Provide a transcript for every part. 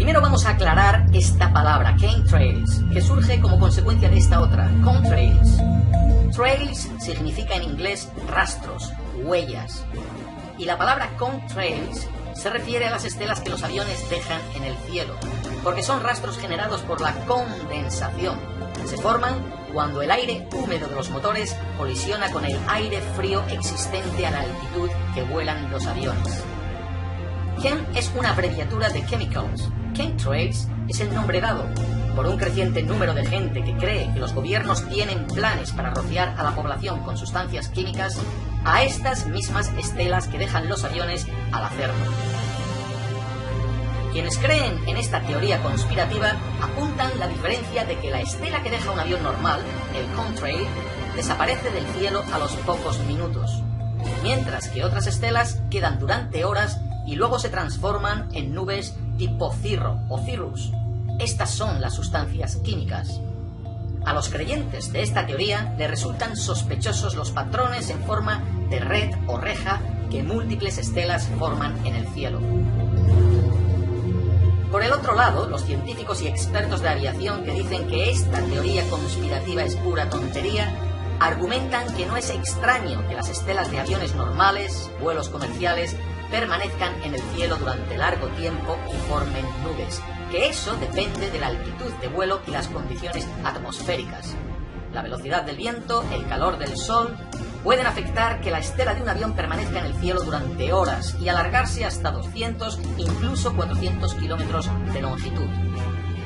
Primero vamos a aclarar esta palabra, chemtrails, que surge como consecuencia de esta otra, contrails. Trails significa en inglés rastros, huellas. Y la palabra contrails se refiere a las estelas que los aviones dejan en el cielo, porque son rastros generados por la condensación. Se forman cuando el aire húmedo de los motores colisiona con el aire frío existente a la altitud que vuelan los aviones. Chem es una abreviatura de chemicals. Chemtrails es el nombre dado por un creciente número de gente que cree que los gobiernos tienen planes para rociar a la población con sustancias químicas a estas mismas estelas que dejan los aviones al hacerlo. Quienes creen en esta teoría conspirativa apuntan la diferencia de que la estela que deja un avión normal, el contrail, desaparece del cielo a los pocos minutos, mientras que otras estelas quedan durante horas y luego se transforman en nubes tipo cirro o cirrus. Estas son las sustancias químicas. A los creyentes de esta teoría les resultan sospechosos los patrones en forma de red o reja que múltiples estelas forman en el cielo. Por el otro lado, los científicos y expertos de aviación que dicen que esta teoría conspirativa es pura tontería, argumentan que no es extraño que las estelas de aviones normales, vuelos comerciales, permanezcan en el cielo durante largo tiempo y formen nubes, que eso depende de la altitud de vuelo y las condiciones atmosféricas. La velocidad del viento, el calor del sol, pueden afectar que la estela de un avión permanezca en el cielo durante horas y alargarse hasta 200, incluso 400 kilómetros de longitud.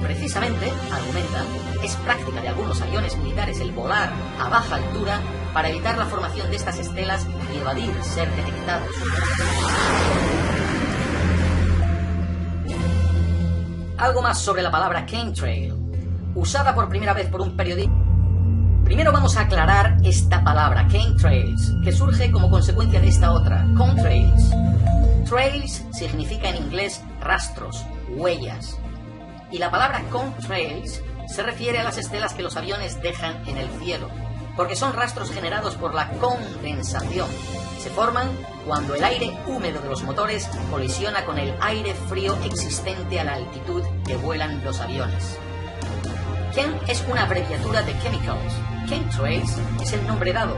Precisamente, argumentan, es práctica de algunos aviones militares el volar a baja altura para evitar la formación de estas estelas y evadir ser detectados. Algo más sobre la palabra chemtrail, usada por primera vez por un periodista. Primero vamos a aclarar esta palabra, chemtrails, que surge como consecuencia de esta otra, contrails. Trails significa en inglés rastros, huellas. Y la palabra contrails se refiere a las estelas que los aviones dejan en el cielo, porque son rastros generados por la condensación. Se forman cuando el aire húmedo de los motores colisiona con el aire frío existente a la altitud que vuelan los aviones. Chem es una abreviatura de chemicals. Chemtrails es el nombre dado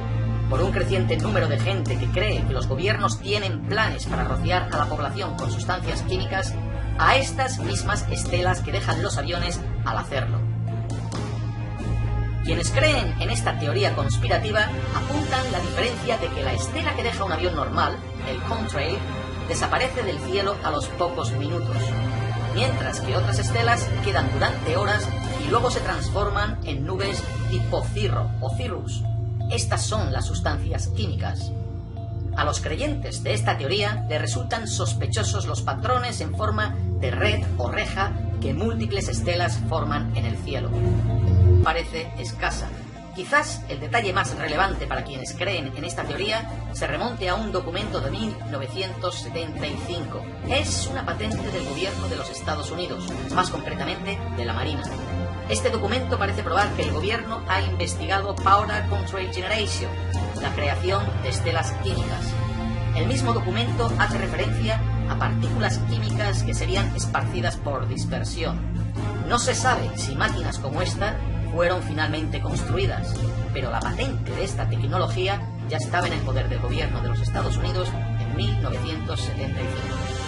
por un creciente número de gente que cree que los gobiernos tienen planes para rociar a la población con sustancias químicas a estas mismas estelas que dejan los aviones al hacerlo. Quienes creen en esta teoría conspirativa apuntan la diferencia de que la estela que deja un avión normal, el contrail, desaparece del cielo a los pocos minutos, mientras que otras estelas quedan durante horas y luego se transforman en nubes tipo cirro o cirrus. Estas son las sustancias químicas. A los creyentes de esta teoría les resultan sospechosos los patrones en forma de red o reja que múltiples estelas forman en el cielo. Parece escasa. Quizás el detalle más relevante para quienes creen en esta teoría se remonte a un documento de 1975. Es una patente del gobierno de los Estados Unidos, más concretamente de la Marina. Este documento parece probar que el gobierno ha investigado Powder Contrail Generation, la creación de estelas químicas. El mismo documento hace referencia a partículas químicas que serían esparcidas por dispersión. No se sabe si máquinas como esta fueron finalmente construidas, pero la patente de esta tecnología ya estaba en el poder del gobierno de los Estados Unidos en 1975.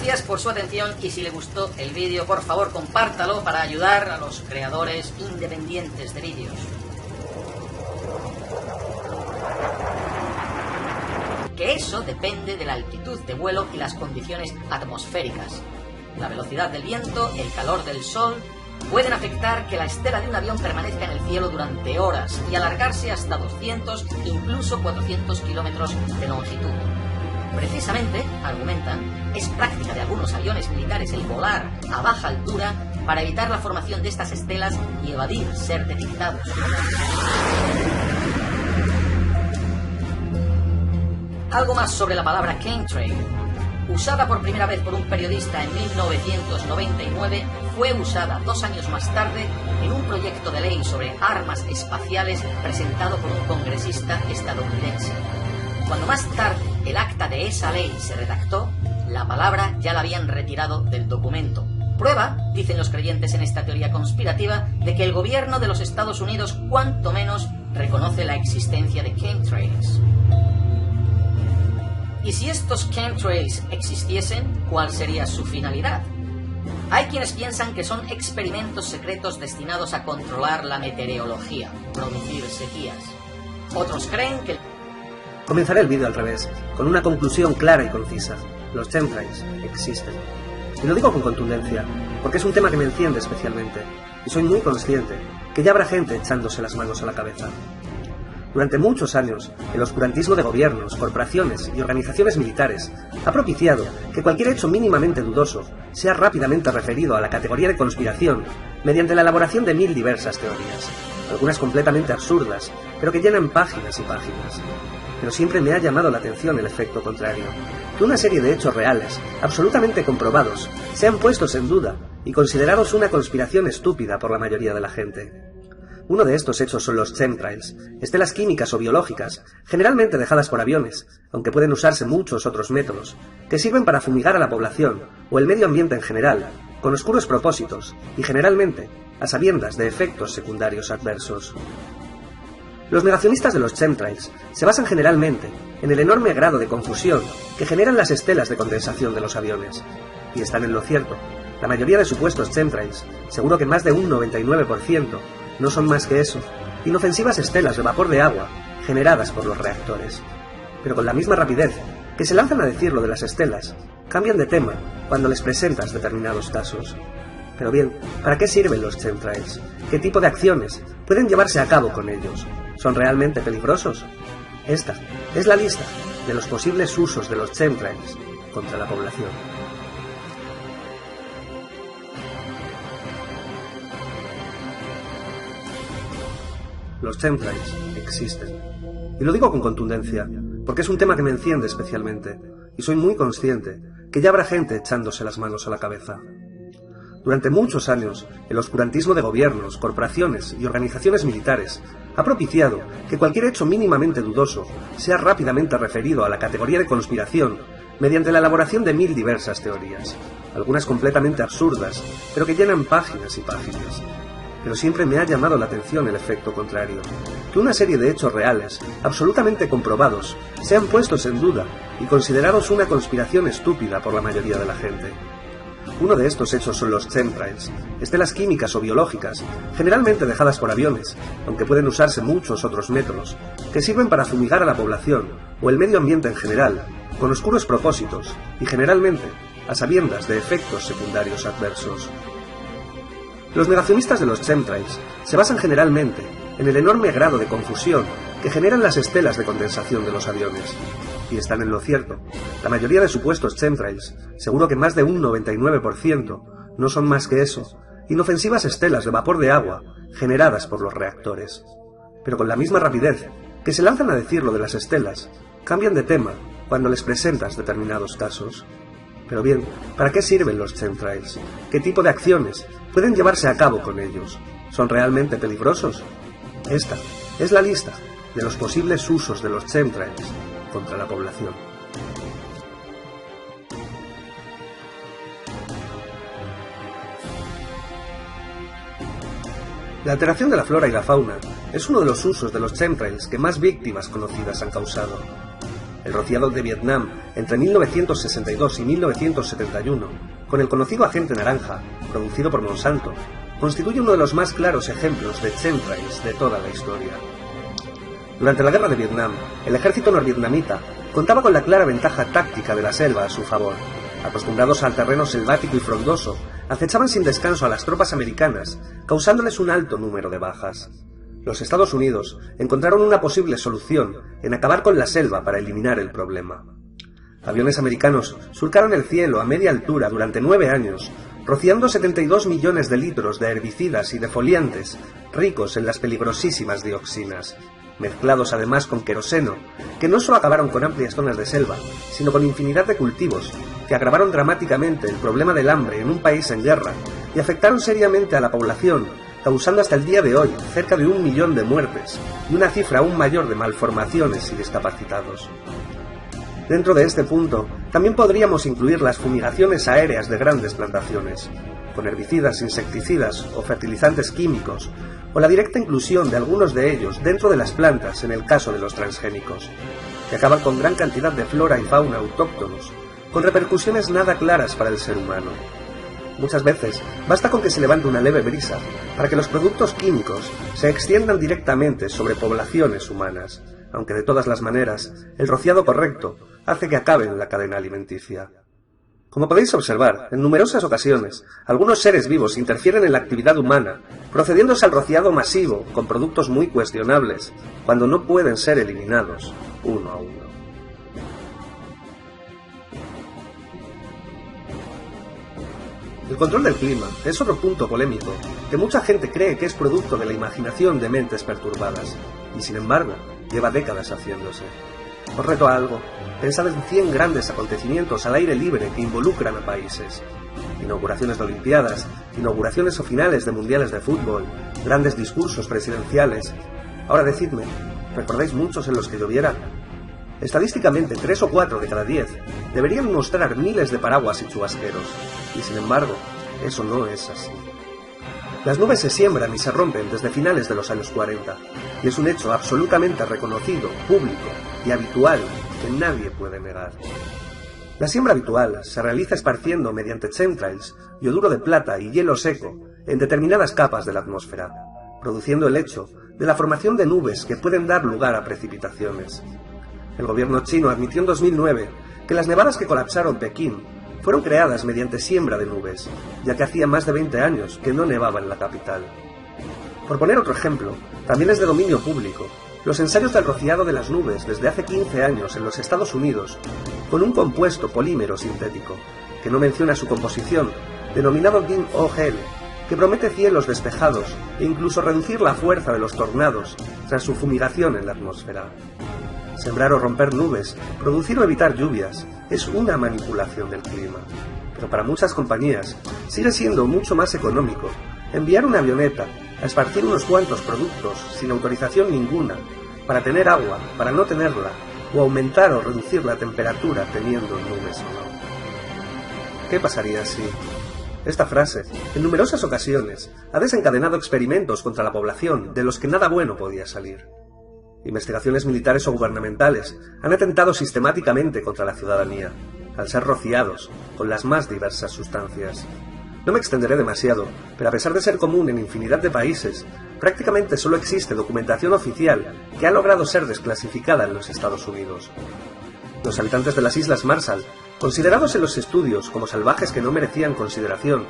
Gracias por su atención y si le gustó el vídeo, por favor compártalo para ayudar a los creadores independientes de vídeos. Que eso depende de la altitud de vuelo y las condiciones atmosféricas. La velocidad del viento, el calor del sol, pueden afectar que la estela de un avión permanezca en el cielo durante horas y alargarse hasta 200, incluso 400 kilómetros de longitud. Precisamente, argumentan, es práctica de algunos aviones militares el volar a baja altura para evitar la formación de estas estelas y evadir ser detectados. Algo más sobre la palabra chemtrail. usada por primera vez por un periodista en 1999, fue usada 2 años más tarde en un proyecto de ley sobre armas espaciales presentado por un congresista estadounidense. Cuando más tarde el acta de esa ley se redactó, la palabra ya la habían retirado del documento. Prueba, dicen los creyentes en esta teoría conspirativa, de que el gobierno de los Estados Unidos cuanto menos reconoce la existencia de chemtrails. ¿Y si estos chemtrails existiesen, cuál sería su finalidad? Hay quienes piensan que son experimentos secretos destinados a controlar la meteorología, producir sequías. Otros creen que... Comenzaré el vídeo al revés, con una conclusión clara y concisa. Los chemtrails existen. Y lo digo con contundencia, porque es un tema que me enciende especialmente, y soy muy consciente que ya habrá gente echándose las manos a la cabeza. Durante muchos años, el oscurantismo de gobiernos, corporaciones y organizaciones militares ha propiciado que cualquier hecho mínimamente dudoso sea rápidamente referido a la categoría de conspiración mediante la elaboración de 1000 diversas teorías, algunas completamente absurdas, pero que llenan páginas y páginas. Pero siempre me ha llamado la atención el efecto contrario, que una serie de hechos reales, absolutamente comprobados, sean puestos en duda y considerados una conspiración estúpida por la mayoría de la gente. Uno de estos hechos son los chemtrails, estelas químicas o biológicas, generalmente dejadas por aviones, aunque pueden usarse muchos otros métodos, que sirven para fumigar a la población o el medio ambiente en general, con oscuros propósitos y generalmente a sabiendas de efectos secundarios adversos. Los negacionistas de los chemtrails se basan generalmente en el enorme grado de confusión que generan las estelas de condensación de los aviones, y están en lo cierto. La mayoría de supuestos chemtrails, seguro que más de un 99%, no son más que eso, inofensivas estelas de vapor de agua generadas por los reactores. Pero con la misma rapidez que se lanzan a decir lo de las estelas, cambian de tema cuando les presentas determinados casos. Pero bien, ¿para qué sirven los chemtrails? ¿Qué tipo de acciones pueden llevarse a cabo con ellos? ¿Son realmente peligrosos? Esta es la lista de los posibles usos de los chemtrails contra la población. Los chemtrails existen. Y lo digo con contundencia, porque es un tema que me enciende especialmente, y soy muy consciente que ya habrá gente echándose las manos a la cabeza. Durante muchos años, el oscurantismo de gobiernos, corporaciones y organizaciones militares ha propiciado que cualquier hecho mínimamente dudoso sea rápidamente referido a la categoría de conspiración mediante la elaboración de 1000 diversas teorías, algunas completamente absurdas, pero que llenan páginas y páginas. Pero siempre me ha llamado la atención el efecto contrario, que una serie de hechos reales, absolutamente comprobados, sean puestos en duda y considerados una conspiración estúpida por la mayoría de la gente. Uno de estos hechos son los chemtrails, estelas químicas o biológicas, generalmente dejadas por aviones, aunque pueden usarse muchos otros métodos, que sirven para fumigar a la población o el medio ambiente en general, con oscuros propósitos y generalmente a sabiendas de efectos secundarios adversos. Los negacionistas de los chemtrails se basan generalmente en el enorme grado de confusión que generan las estelas de condensación de los aviones. Y están en lo cierto. La mayoría de supuestos chemtrails, seguro que más de un 99%, no son más que eso, inofensivas estelas de vapor de agua generadas por los reactores. Pero con la misma rapidez que se lanzan a decir lo de las estelas, cambian de tema cuando les presentas determinados casos. Pero bien, ¿para qué sirven los chemtrails? ¿Qué tipo de acciones pueden llevarse a cabo con ellos? ¿Son realmente peligrosos? Esta es la lista de los posibles usos de los chemtrails contra la población. La alteración de la flora y la fauna es uno de los usos de los chemtrails que más víctimas conocidas han causado. El rociado de Vietnam entre 1962 y 1971, con el conocido agente naranja, producido por Monsanto, constituye uno de los más claros ejemplos de chemtrails de toda la historia. Durante la guerra de Vietnam, el ejército norvietnamita contaba con la clara ventaja táctica de la selva a su favor. Acostumbrados al terreno selvático y frondoso, acechaban sin descanso a las tropas americanas, causándoles un alto número de bajas. Los Estados Unidos encontraron una posible solución en acabar con la selva para eliminar el problema. Aviones americanos surcaron el cielo a media altura durante 9 años, rociando 72 millones de litros de herbicidas y defoliantes ricos en las peligrosísimas dioxinas, mezclados además con queroseno, que no solo acabaron con amplias zonas de selva, sino con infinidad de cultivos, que agravaron dramáticamente el problema del hambre en un país en guerra y afectaron seriamente a la población, causando hasta el día de hoy cerca de 1 millón de muertes y una cifra aún mayor de malformaciones y discapacitados. Dentro de este punto, también podríamos incluir las fumigaciones aéreas de grandes plantaciones, con herbicidas, insecticidas o fertilizantes químicos, o la directa inclusión de algunos de ellos dentro de las plantas en el caso de los transgénicos, que acaban con gran cantidad de flora y fauna autóctonos, con repercusiones nada claras para el ser humano. Muchas veces basta con que se levante una leve brisa para que los productos químicos se extiendan directamente sobre poblaciones humanas, aunque de todas las maneras, el rociado correcto hace que acabe en la cadena alimenticia. Como podéis observar, en numerosas ocasiones, algunos seres vivos interfieren en la actividad humana, procediéndose al rociado masivo con productos muy cuestionables, cuando no pueden ser eliminados uno a uno. El control del clima es otro punto polémico, que mucha gente cree que es producto de la imaginación de mentes perturbadas, y sin embargo, lleva décadas haciéndose. Os reto a algo. Pensad en 100 grandes acontecimientos al aire libre que involucran a países. Inauguraciones de Olimpiadas, inauguraciones o finales de mundiales de fútbol, grandes discursos presidenciales. Ahora decidme, ¿recordáis muchos en los que lloviera? Estadísticamente, 3 o 4 de cada 10 deberían mostrar miles de paraguas y chubasqueros, y sin embargo, eso no es así. Las nubes se siembran y se rompen desde finales de los años 40, y es un hecho absolutamente reconocido, público y habitual que nadie puede negar. La siembra habitual se realiza esparciendo mediante chemtrails, yoduro de plata y hielo seco en determinadas capas de la atmósfera, produciendo el hecho de la formación de nubes que pueden dar lugar a precipitaciones. El gobierno chino admitió en 2009 que las nevadas que colapsaron Pekín fueron creadas mediante siembra de nubes, ya que hacía más de 20 años que no nevaba en la capital. Por poner otro ejemplo, también es de dominio público, los ensayos del rociado de las nubes desde hace 15 años en los Estados Unidos, con un compuesto polímero sintético, que no menciona su composición, denominado Dim O-Gel, que promete cielos despejados e incluso reducir la fuerza de los tornados tras su fumigación en la atmósfera. Sembrar o romper nubes, producir o evitar lluvias, es una manipulación del clima. Pero para muchas compañías sigue siendo mucho más económico enviar una avioneta a esparcir unos cuantos productos sin autorización ninguna, para tener agua, para no tenerla, o aumentar o reducir la temperatura teniendo nubes o no. ¿Qué pasaría si? Esta frase, en numerosas ocasiones, ha desencadenado experimentos contra la población de los que nada bueno podía salir. Investigaciones militares o gubernamentales han atentado sistemáticamente contra la ciudadanía, al ser rociados con las más diversas sustancias. No me extenderé demasiado, pero a pesar de ser común en infinidad de países, prácticamente solo existe documentación oficial que ha logrado ser desclasificada en los Estados Unidos. Los habitantes de las Islas Marshall, considerados en los estudios como salvajes que no merecían consideración,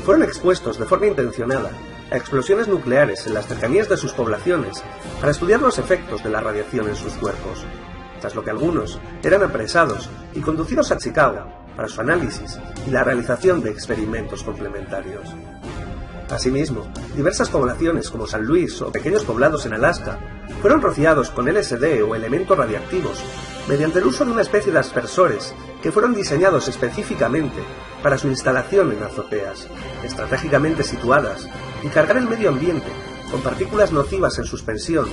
fueron expuestos de forma intencionada a explosiones nucleares en las cercanías de sus poblaciones para estudiar los efectos de la radiación en sus cuerpos, tras lo que algunos eran apresados y conducidos a Chicago para su análisis y la realización de experimentos complementarios. Asimismo, diversas poblaciones como San Luis o pequeños poblados en Alaska fueron rociados con LSD o elementos radiactivos mediante el uso de una especie de aspersores que fueron diseñados específicamente para su instalación en azoteas, estratégicamente situadas, y cargar el medio ambiente con partículas nocivas en suspensión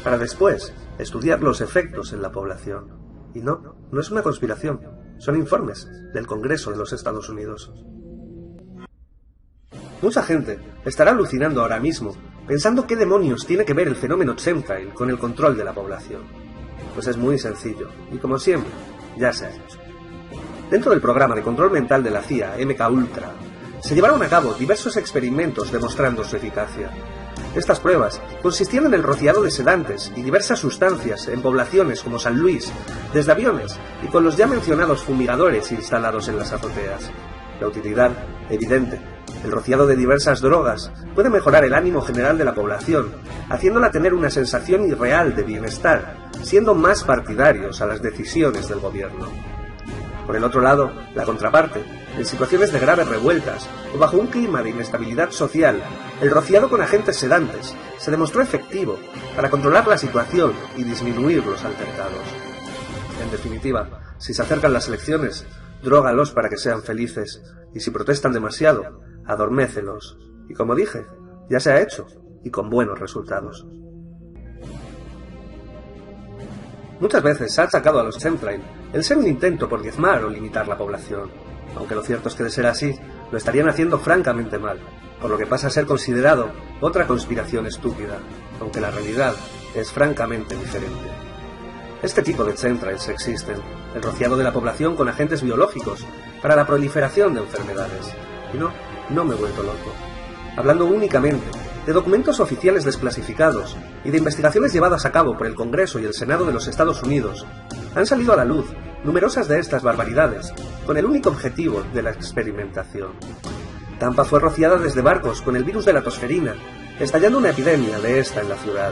para después estudiar los efectos en la población. Y no es una conspiración, son informes del Congreso de los Estados Unidos. Mucha gente estará alucinando ahora mismo, pensando qué demonios tiene que ver el fenómeno chemtrail con el control de la población. Pues es muy sencillo, y como siempre, ya se ha hecho. Dentro del programa de control mental de la CIA, MKUltra, se llevaron a cabo diversos experimentos demostrando su eficacia. Estas pruebas consistían en el rociado de sedantes y diversas sustancias en poblaciones como San Luis, desde aviones y con los ya mencionados fumigadores instalados en las azoteas. La utilidad, evidente. El rociado de diversas drogas puede mejorar el ánimo general de la población, haciéndola tener una sensación irreal de bienestar, siendo más partidarios a las decisiones del gobierno. Por el otro lado, la contraparte, en situaciones de graves revueltas o bajo un clima de inestabilidad social, el rociado con agentes sedantes se demostró efectivo para controlar la situación y disminuir los altercados. En definitiva, si se acercan las elecciones, drógalos para que sean felices, y si protestan demasiado, adormécelos. Y como dije, ya se ha hecho, y con buenos resultados. Muchas veces se ha achacado a los chemtrail el ser un intento por diezmar o limitar la población, aunque lo cierto es que de ser así, lo estarían haciendo francamente mal, por lo que pasa a ser considerado otra conspiración estúpida, aunque la realidad es francamente diferente. Este tipo de chemtrails existen, el rociado de la población con agentes biológicos para la proliferación de enfermedades. Y no me he vuelto loco. Hablando únicamente de documentos oficiales desclasificados y de investigaciones llevadas a cabo por el Congreso y el Senado de los Estados Unidos, han salido a la luz numerosas de estas barbaridades con el único objetivo de la experimentación. Tampa fue rociada desde barcos con el virus de la tosferina, estallando una epidemia de esta en la ciudad.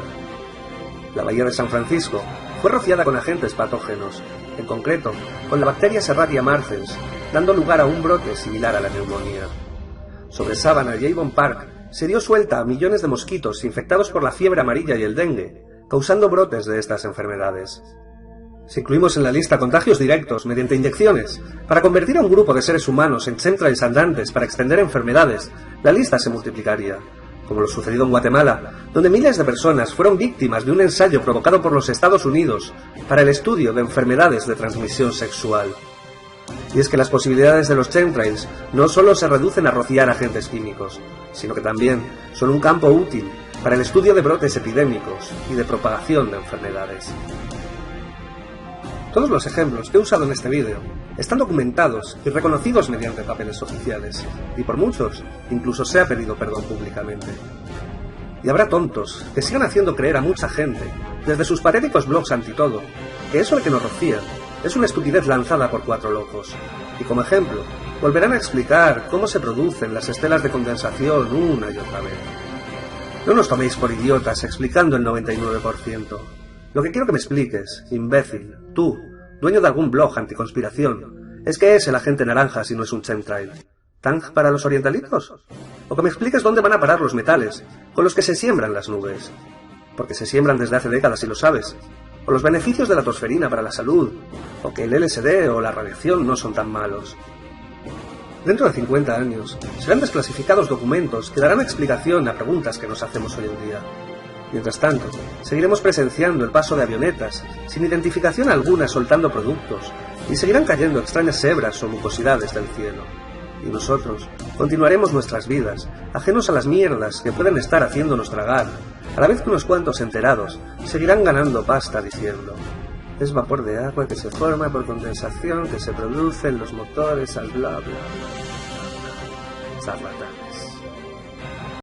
La bahía de San Francisco fue rociada con agentes patógenos, en concreto con la bacteria Serratia marcens, dando lugar a un brote similar a la neumonía. Sobre Savannah y Avon Park se dio suelta a millones de mosquitos infectados por la fiebre amarilla y el dengue, causando brotes de estas enfermedades. Si incluimos en la lista contagios directos mediante inyecciones, para convertir a un grupo de seres humanos en chemtrails andantes para extender enfermedades, la lista se multiplicaría, como lo sucedido en Guatemala, donde miles de personas fueron víctimas de un ensayo provocado por los Estados Unidos para el estudio de enfermedades de transmisión sexual. Y es que las posibilidades de los chemtrails no solo se reducen a rociar agentes químicos, sino que también son un campo útil para el estudio de brotes epidémicos y de propagación de enfermedades. Todos los ejemplos que he usado en este vídeo están documentados y reconocidos mediante papeles oficiales, y por muchos incluso se ha pedido perdón públicamente. Y habrá tontos que sigan haciendo creer a mucha gente, desde sus patéticos blogs antitodo, que eso de que nos rocían es una estupidez lanzada por 4 locos, y como ejemplo volverán a explicar cómo se producen las estelas de condensación una y otra vez. No nos toméis por idiotas explicando el 99%. Lo que quiero que me expliques, imbécil, tú, dueño de algún blog anticonspiración, es qué es el agente naranja si no es un chemtrail. ¿Tang para los orientalitos? O que me expliques dónde van a parar los metales con los que se siembran las nubes. Porque se siembran desde hace décadas y lo sabes. O los beneficios de la tosferina para la salud, o que el LSD o la radiación no son tan malos. Dentro de 50 años, serán desclasificados documentos que darán explicación a preguntas que nos hacemos hoy en día. Mientras tanto, seguiremos presenciando el paso de avionetas, sin identificación alguna soltando productos, y seguirán cayendo extrañas hebras o mucosidades del cielo. Y nosotros continuaremos nuestras vidas, ajenos a las mierdas que pueden estar haciéndonos tragar, a la vez que unos cuantos enterados seguirán ganando pasta diciendo: es vapor de agua que se forma por condensación que se produce en los motores al bla bla. Charlatanes.